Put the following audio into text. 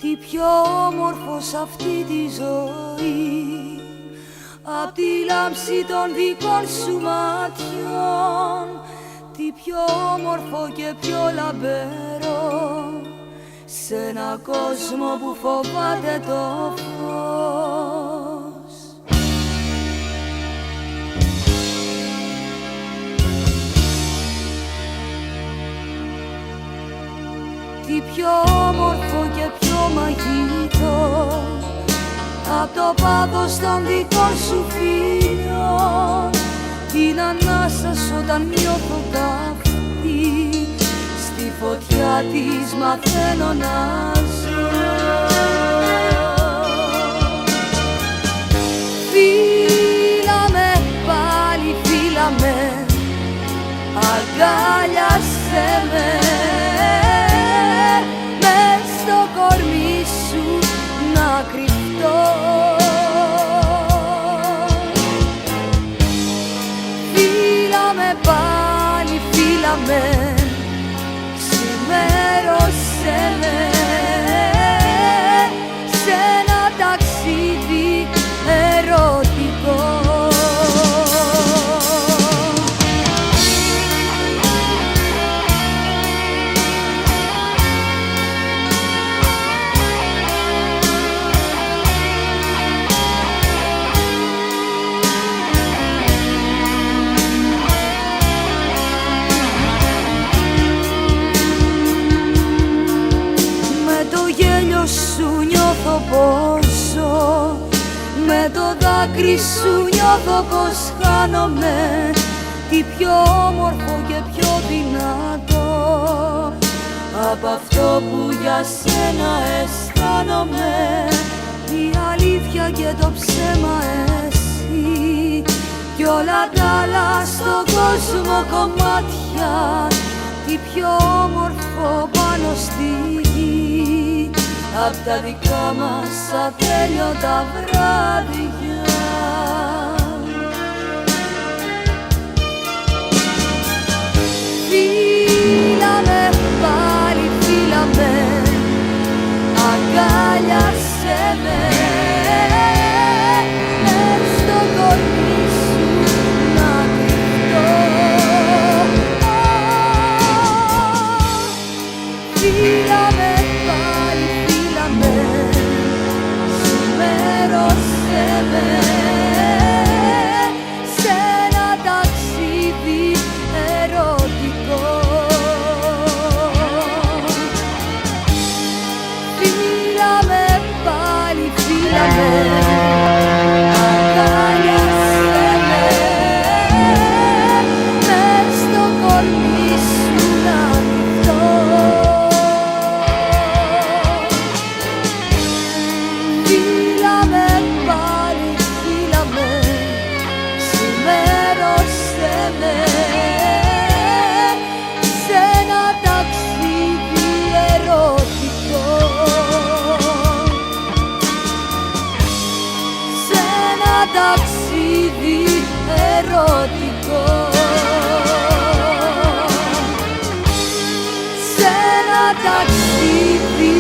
Τι πιο όμορφο σ' αυτή τη ζωή, απ' τη λάμψη των δικών σου ματιών. Τι πιο όμορφο και πιο λαμπερό, σε ένα κόσμο που φοβάται το φως. Τι πιο όμορφο και πιο μαγικό, απ' το πάθος των δικών σου φίλων. Την ανάσα σου όταν νιώθω καυτή, στη φωτιά της μαθαίνω να ζω. Φίλα με πάλι, φίλα με, αγκάλιασέ με, μες στο κορμί σου να κρυφτώ. Φίλα με πάλι, φίλα με, ξημέρωσέ με, σε ένα ταξίδι ερωτικό. Σου νιώθω πως ζω, με το δάκρυ σου νιώθω πως χάνομαι. Τι πιο όμορφο και πιο δυνατό, απ' αυτό που για σένα αισθάνομαι. Η αλήθεια και το ψέμα εσύ, κι όλα τα άλλα στον κόσμο κομμάτια. Τι πιο όμορφο πάνω στη γη, απ' τα δικά μας ατέλειωτα βράδια. Φίλα με πάλι, φίλα με, αγκάλιασέ με, μες στο κορμί σου να κρυφτώ. Φίλα με πάλι, φίλα με, ξημέρωσέ με, σε ένα ταξίδι ερωτικό. Φίλα με πάλι, φίλα με, αγκάλιασέ με, μες στο κορμί σου να κρυφτώ. Φίλα με πάλι, φίλα με, ξημέρωσέ με, σε ένα ταξίδι ερωτικό. Σε ένα ταξίδι ερωτικό. Σε ένα ταξίδι